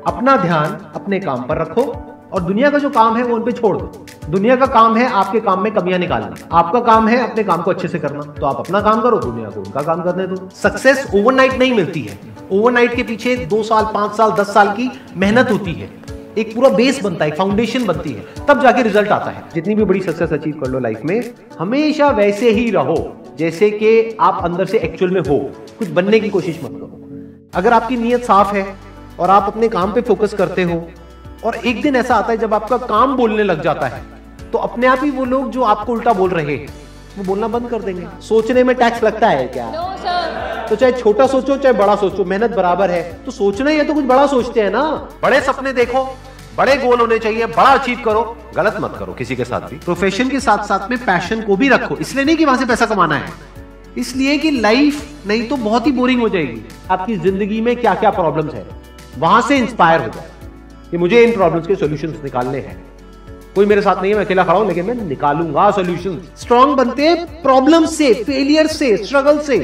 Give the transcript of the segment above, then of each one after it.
अपना ध्यान अपने काम पर रखो और दुनिया का जो काम है वो उन पे छोड़ दो। दुनिया का काम है आपके काम में कमियां निकालना, आपका काम है अपने काम को अच्छे से करना। तो आप अपना काम करो, दुनिया को उनका काम करने दो। सक्सेस ओवरनाइट नहीं मिलती है, ओवरनाइट के पीछे 2 साल 5 साल 10 साल की मेहनत होती है, एक पूरा बेस बनता है, फाउंडेशन बनती है, तब जाके रिजल्ट आता है। जितनी भी बड़ी सक्सेस अचीव कर लो लाइफ में, हमेशा वैसे ही रहो जैसे कि आप अंदर से एक्चुअल में हो, कुछ बनने की कोशिश मत करो। अगर आपकी नीयत साफ है और आप अपने काम पे फोकस करते हो और एक दिन ऐसा आता है जब आपका काम बोलने लग जाता है, तो अपने आप ही वो लोग जो आपको उल्टा बोल रहे हैं वो बोलना बंद कर देंगे। सोचने में टैक्स लगता है क्या? तो चाहे छोटा सोचो चाहे बड़ा सोचो, मेहनत बराबर है। तो सोचना ही है तो कुछ बड़ा सोचते हैं ना। बड़े सपने देखो, बड़े गोल होने चाहिए, बड़ा अचीव करो, गलत मत करो किसी के साथ भी। प्रोफेशन के साथ साथ में पैशन को भी रखो, इसलिए नहीं कि वहां से पैसा कमाना है, इसलिए कि लाइफ नहीं तो बहुत ही बोरिंग हो जाएगी। आपकी जिंदगी में क्या क्या प्रॉब्लम्स है वहां से इंस्पायर हो जाए कि मुझे इन प्रॉब्लम्स के सॉल्यूशंस निकालने हैं। कोई मेरे साथ नहीं है, मैं अकेला खड़ा हूं, लेकिन मैं निकालूंगा सॉल्यूशन। स्ट्रांग बनते हैं प्रॉब्लम से, फेलियर से, स्ट्रगल से,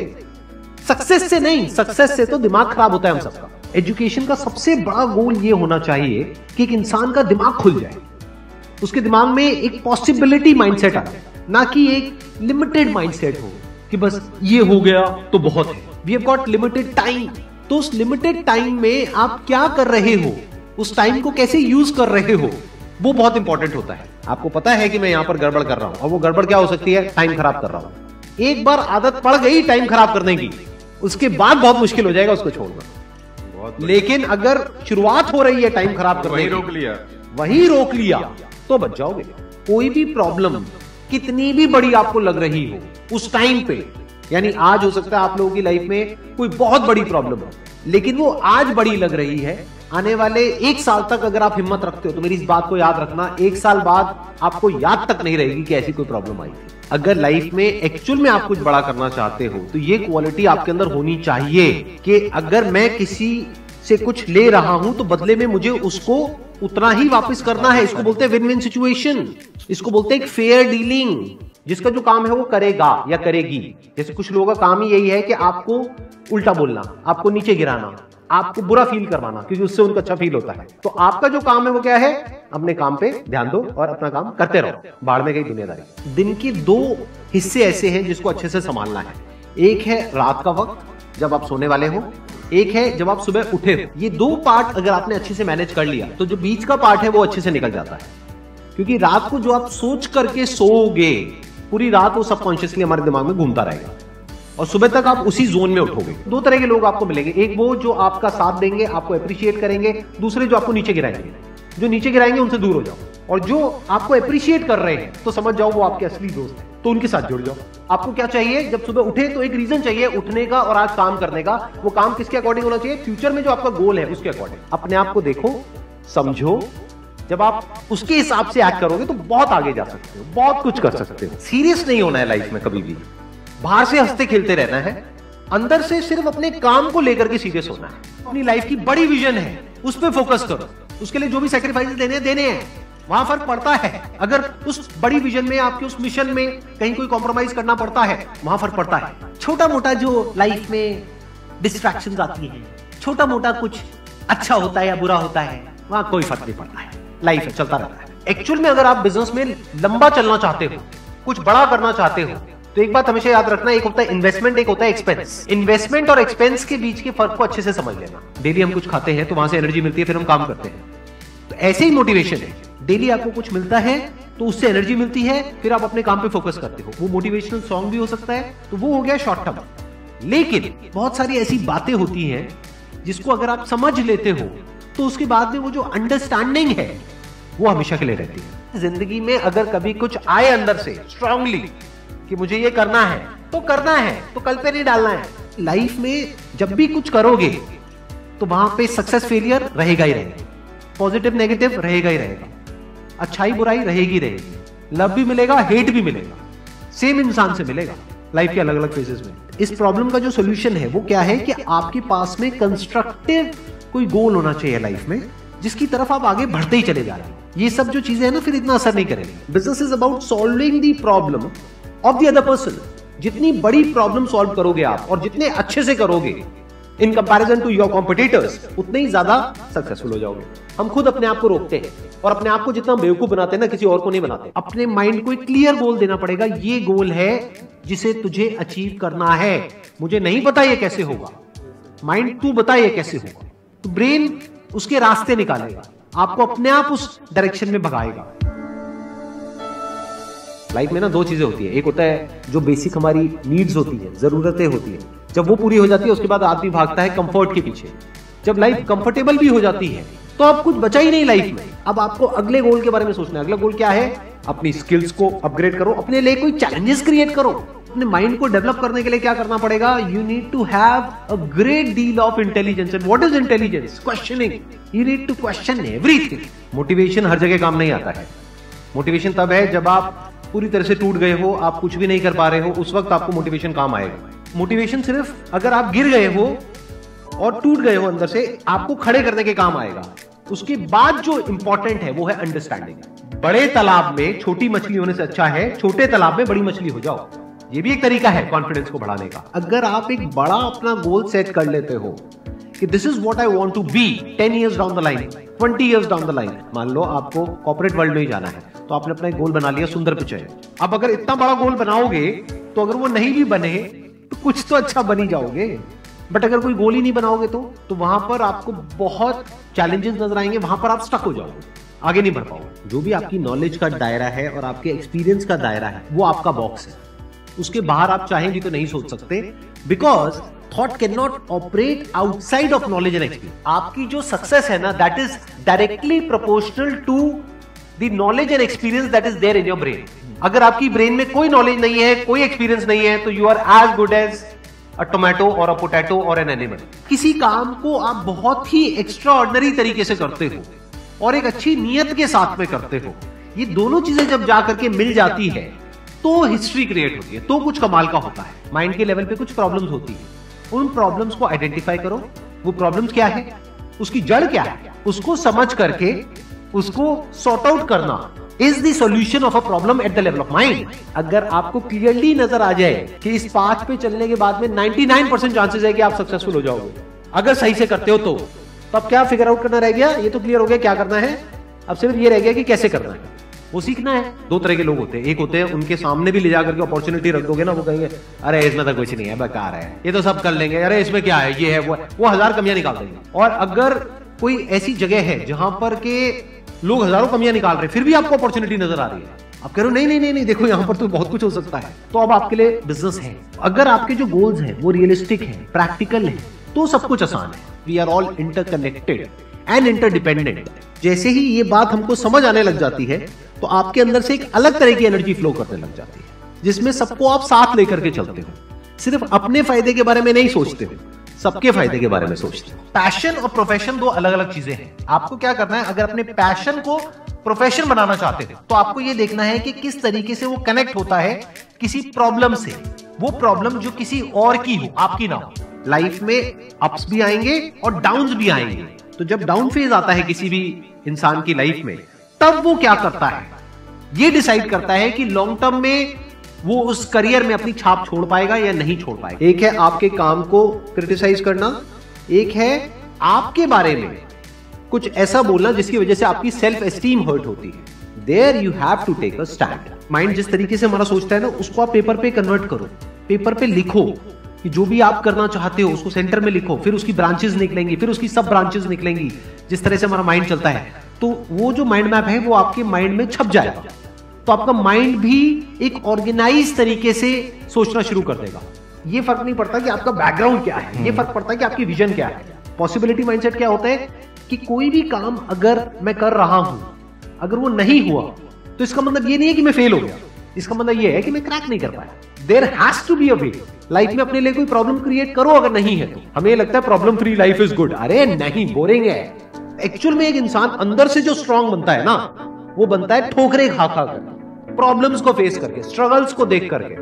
सक्सेस से नहीं। सक्सेस से तो दिमाग खराब होता है हम सबका। एजुकेशन का सबसे बड़ा गोल ये होना चाहिए कि एक इंसान का दिमाग खुल जाए, उसके दिमाग में एक पॉसिबिलिटी माइंडसेट आए, ना कि एक लिमिटेड माइंडसेट हो कि बस ये हो गया तो बहुत है। We have got limited time, तो उस लिमिटेड टाइम में आप क्या कर रहे हो, उस टाइम को कैसे यूज कर रहे हो, वो बहुत इंपॉर्टेंट होता है। आपको पता है कि मैं यहां पर गड़बड़ कर रहा हूं, और वो गड़बड़ क्या हो सकती है? टाइम खराब कर रहा हूं। एक बार आदत पड़ गई टाइम खराब करने की, उसके बाद बहुत मुश्किल हो जाएगा उसको छोड़ना। लेकिन अगर शुरुआत हो रही है टाइम खराब करने की, वही रोक लिया तो बच जाओगे। कोई भी प्रॉब्लम कितनी भी बड़ी आपको लग रही हो उस टाइम पे, यानी आज हो सकता है आप लोगों की लाइफ में कोई बहुत बड़ी प्रॉब्लम हो, लेकिन वो आज बड़ी लग रही है, आने वाले 1 साल तक अगर आप हिम्मत रखते हो तो मेरी इस बात को याद रखना, 1 साल बाद आपको याद तक नहीं रहेगी कि ऐसी कोई प्रॉब्लम आई थी। अगर लाइफ में एक्चुअल में आप कुछ बड़ा करना चाहते हो तो ये क्वालिटी आपके अंदर होनी चाहिए कि अगर मैं किसी से कुछ ले रहा हूं तो बदले में मुझे उसको उतना ही वापस करना है। इसको बोलते हैं विन विन सिचुएशन, इसको बोलते हैं एक फेयर डीलिंग। जिसका जो काम है वो करेगा या करेगी। जैसे कुछ लोगों का काम ही यही है कि आपको उल्टा बोलना, आपको नीचे गिराना, आपको बुरा फील करवाना, क्योंकि उससे उनको अच्छा फील होता है। तो आपका जो काम है वो क्या है? अपने काम पे ध्यान दो और अपना काम करते रहो। बाढ़ में गई दुनियादारी। दिन के 2 हिस्से ऐसे हैं जिसको अच्छे से संभालना है। एक है रात का वक्त जब आप सोने वाले हो, एक है जब आप सुबह उठे हो। ये 2 पार्ट अगर आपने अच्छे से मैनेज कर लिया तो जो बीच का पार्ट है वो अच्छे से निकल जाता है। क्योंकि रात को जो आप सोच करके सोओगे, पूरी रात वो सबकॉन्शियसली हमारे दिमाग में घूमता रहेगा और सुबह तक आप उसी जोन में उठोगे। 2 तरह के लोग आपको मिलेंगे, एक वो जो आपका साथ देंगे, आपको अप्रिशिएट करेंगे, दूसरे जो आपको नीचे गिराएंगे। जो नीचे गिराएंगे उनसे दूर हो जाओ, और जो आपको अप्रिशिएट कर रहे हैं तो समझ जाओ वो आपके असली दोस्त हैं, तो उनके साथ जुड़ जाओ। आपको क्या चाहिए? जब सुबह उठे तो एक रीजन चाहिए उठने का और आज काम करने का। वो काम किसके अकॉर्डिंग होना चाहिए? फ्यूचर में जो आपका गोल है उसके अकॉर्डिंग। अपने आप को देखो, समझो, जब आप उसके हिसाब से एक्ट करोगे तो बहुत आगे जा सकते हो, बहुत कुछ कर सकते हो। सीरियस नहीं होना है लाइफ में कभी भी, बाहर से हंसते खेलते रहना है, अंदर से सिर्फ अपने काम को लेकर के सीरियस होना है। अपनी लाइफ की बड़ी विजन है उस पर फोकस करो, उसके लिए जो भी सैक्रिफाइस देने हैं वहां फर्क पड़ता है। अगर उस बड़ी विजन में, आपके उस मिशन में कहीं कोई कॉम्प्रोमाइज करना पड़ता है, वहां फर्क पड़ता है। छोटा मोटा जो लाइफ में डिस्ट्रैक्शंस आती है, छोटा मोटा कुछ अच्छा होता है या बुरा होता है, वहां कोई फर्क नहीं पड़ता है। लाइफ है, चलता रहता है। एक्चुअल में अगर आप बिजनेस में लंबा चलना चाहते हो, कुछ बड़ा करना चाहते हो, तो एक बात हमेशा याद रखना, एक होता है इन्वेस्टमेंट, एक होता है एक्सपेंस। इन्वेस्टमेंट और एक्सपेंस के बीच के फर्क को अच्छे से समझ लेना। डेली हम कुछ खाते हैं तो वहां से एनर्जी मिलती है, फिर हम काम करते हैं। तो ऐसे ही मोटिवेशन है, डेली आपको कुछ मिलता है तो उससे एनर्जी मिलती है, फिर आप अपने काम पे फोकस करते हो। वो मोटिवेशनल सॉन्ग भी हो सकता है, तो वो हो गया शॉर्ट टर्म। लेकिन बहुत सारी ऐसी बातें होती हैं जिसको अगर आप समझ लेते हो तो उसके बाद में वो जो अंडरस्टैंडिंग है वो हमेशा के लिए रहती है। जिंदगी में अगर कभी कुछ आए अंदर से स्ट्रांगली कि मुझे ये करना है तो करना है, तो कल पे नहीं डालना है। लाइफ में जब भी कुछ करोगे तो वहां पे सक्सेस फेलियर रहेगा ही रहेगा, पॉजिटिव नेगेटिव रहेगा ही रहेगा, अच्छाई बुराई रहेगी रहेगी, लव भी मिलेगा, हेट भी मिलेगा, सेम इंसान से मिलेगा लाइफ के अलग अलग फेजेस में। इस प्रॉब्लम का जो सोल्यूशन है वो क्या है कि आपके पास में कंस्ट्रक्टिव कोई गोल होना चाहिए लाइफ में, जिसकी तरफ आप आगे बढ़ते ही चले जा रहे हैं। ये सब जो चीजें हैं ना, फिर इतना असर नहीं करेंगे। Business is about solving the problem of the other person. जितनी बड़ी प्रॉब्लम सॉल्व करोगे आप और जितने अच्छे से करोगे, in comparison to your competitors, उतने ही ज्यादा सक्सेसफुल हो जाओगे। हम खुद अपने आप को रोकते हैं और अपने आप को जितना बेवकूफ बनाते हैं ना, किसी और को नहीं बनाते। अपने माइंड को एक क्लियर गोल देना पड़ेगा, ये गोल है जिसे तुझे अचीव करना है। मुझे नहीं पता ये कैसे होगा, माइंड तू बता ये कैसे होगा, तो ब्रेन उसके रास्ते निकालेगा, आपको अपने आप उस डायरेक्शन में भगाएगा। लाइफ में ना दो चीजें होती है, एक होता है जो बेसिक हमारी नीड्स होती है, जरूरतें होती है, जब वो पूरी हो जाती है उसके बाद आदमी भागता है कंफर्ट के पीछे। जब लाइफ कंफर्टेबल भी हो जाती है तो अब कुछ बचा ही नहीं लाइफ में। अब आपको अगले गोल के बारे में सोचना है। अगला गोल क्या है? अपनी स्किल्स को अपग्रेड करो, अपने लिए कोई चैलेंजेस क्रिएट करो। अपने माइंड को डेवलप करने के लिए क्या करना पड़ेगा? You need to have a great deal of intelligence. And what is intelligence? Questioning. You need to question everything. Motivation हर जगह काम नहीं आता है। मोटिवेशन तब है जब आप पूरी तरह से टूट गए हो, आप कुछ भी नहीं कर पा रहे हो, उस वक्त आपको मोटिवेशन काम आएगा। मोटिवेशन सिर्फ अगर आप गिर गए हो और टूट गए हो अंदर से, आपको खड़े करने के काम आएगा। उसके बाद जो इंपॉर्टेंट है वो है अंडरस्टैंडिंग। बड़े तालाब में छोटी मछली होने से अच्छा है छोटे तालाब में बड़ी मछली हो जाओ। ये भी एक तरीका है कॉन्फिडेंस को बढ़ाने का। अगर आप एक बड़ा अपना गोल सेट कर लेते हो कि this is what I want to be 10 years down the line, 20 years down the line. मान लो आपको कॉर्पोरेट वर्ल्ड में ही जाना है, तो आपने अपना एक गोल बना लिया सुंदर पिचाई। अब अगर इतना बड़ा गोल बनाओगे तो अगर वो नहीं भी बने तो कुछ तो अच्छा बन ही जाओगे। बट अगर कोई गोल ही नहीं बनाओगे तो वहां पर आपको बहुत चैलेंजेस नजर आएंगे, वहां पर आप स्टक हो जाओगे, आगे नहीं बढ़ पाओगे। जो भी आपकी नॉलेज का दायरा है और आपके एक्सपीरियंस का दायरा है वो आपका बॉक्स है। उसके बाहर आप चाहेंगे तो नहीं सोच सकते, because thought can not operate outside of knowledge and experience. आपकी जो सक्सेस है ना, that is directly proportional to the knowledge and experience that is there in your brain. अगर आपकी ब्रेन में कोई नॉलेज नहीं है, कोई एक्सपीरियंस नहीं है, तो you are as good as a tomato और अ पोटैटो और एन एनिमल। किसी काम को आप बहुत ही एक्स्ट्रा ऑर्डिनरी तरीके से करते हो और एक अच्छी नीयत के साथ में करते हो, ये दोनों चीजें जब जाकर के मिल जाती है तो हिस्ट्री क्रिएट होती है, तो कुछ कमाल का होता है। माइंड के लेवल पे कुछ प्रॉब्लम्स होती है, उन प्रॉब्लम्स को आइडेंटिफाई करो। वो प्रॉब्लम्स क्या है, उसकी जड़ क्या है, उसको समझ करके उसको सॉर्ट आउट करना is the solution of a problem at the level of mind. अगर आपको क्लियरली नजर आ जाए कि इस पाथ पे चलने के बाद में 99% चांसेस है कि आप सक्सेसफुल हो जाओगे अगर सही से करते हो, तो अब क्या फिगर आउट करना रह गया? ये तो क्लियर हो गया क्या करना है, अब सिर्फ ये रह गया कि कैसे करना है, वो सीखना है। दो तरह के लोग होते हैं, एक होते हैं उनके सामने भी ले जाकर के अपॉर्चुनिटी रख दोगे ना, वो कहेंगे अरे इसमें तो कुछ नहीं है, बेकार है, ये तो सब कर लेंगे, अरे इसमें क्या है, ये है वो 1000 कमियां निकाल देंगे। और अगर कोई ऐसी जगह है जहां पर के लोग हजारों कमियां निकाल रहे हैं फिर भी आपको अपॉर्चुनिटी नजर आ रही है, आप कह रहे हो नहीं नहीं नहीं देखो यहाँ पर तो बहुत कुछ हो सकता है, तो अब आपके लिए बिजनेस है। अगर आपके जो गोल्स हैं वो रियलिस्टिक है, प्रैक्टिकल है, तो सब कुछ आसान है। We are all interconnected and interdependent. जैसे ही ये बात हमको समझ आने लग जाती है तो आपके अंदर से एक अलग तरह की एनर्जी फ्लो करने लग जाती है, जिसमें सबको आप साथ लेकर के चलते हो। सिर्फ अपने फायदे के बारे में नहीं सोचते हो, सबके फायदे के बारे में सोचते हो। पैशन और प्रोफेशन दो अलग अलग चीजें हैं। आपको क्या करना है, अगर अपने पैशन को प्रोफेशन बनाना चाहते हो तो आपको यह देखना है कि किस तरीके से वो कनेक्ट होता है किसी प्रॉब्लम से, वो प्रॉब्लम जो किसी और की हो, आपकी ना हो। लाइफ में अप्स भी आएंगे और डाउन्स भी आएंगे, तो जब डाउन फेज आता है किसी भी इंसान की लाइफ में, तब वो क्या करता है, ये डिसाइड करता है कि लॉन्ग टर्म में वो उस करियर में अपनी छाप छोड़ पाएगा या नहीं छोड़ पाएगा। एक है आपके काम को क्रिटिसाइज करना, एक है आपके बारे में कुछ ऐसा बोलना जिसकी वजह से आपकी सेल्फ एस्टीम हर्ट होती है। There you have to take a stand. Mind जिस तरीके से हमारा सोचता है ना, उसको आप पेपर पे कन्वर्ट करो, पेपर पे लिखो कि जो भी आप करना चाहते हो उसको सेंटर में लिखो, फिर उसकी ब्रांचेस निकलेंगी, फिर उसकी सब ब्रांचेस निकलेंगी। जिस तरह से हमारा माइंड चलता है, तो वो जो माइंड मैप है वो आपके माइंड में छप जाएगा, तो आपका माइंड भी एक ऑर्गेनाइज तरीके से सोचना शुरू कर देगा। ये फर्क नहीं पड़ता कि आपका बैकग्राउंड क्या है, ये फर्क पड़ता है कि आपकी विजन क्या है। पॉसिबिलिटी माइंडसेट क्या होता है कि कोई भी काम अगर मैं कर रहा हूं, अगर वो नहीं हुआ तो इसका मतलब ये नहीं है कि मैं फेल हो गया, इसका मतलब ये है कि मैं क्रैक नहीं कर पाया। There has to be a way. Life में अपने लिए कोई प्रॉब्लम क्रिएट करो, अगर नहीं है तो। हमें लगता है problem free life is good, अरे नहीं, बोरिंग है। एक्चुअल में एक इंसान अंदर से जो स्ट्रांग बनता है ना, वो बनता है ठोकरे खा खा कर, प्रॉब्लम्स को फेस करके, स्ट्रगल्स को देख करके।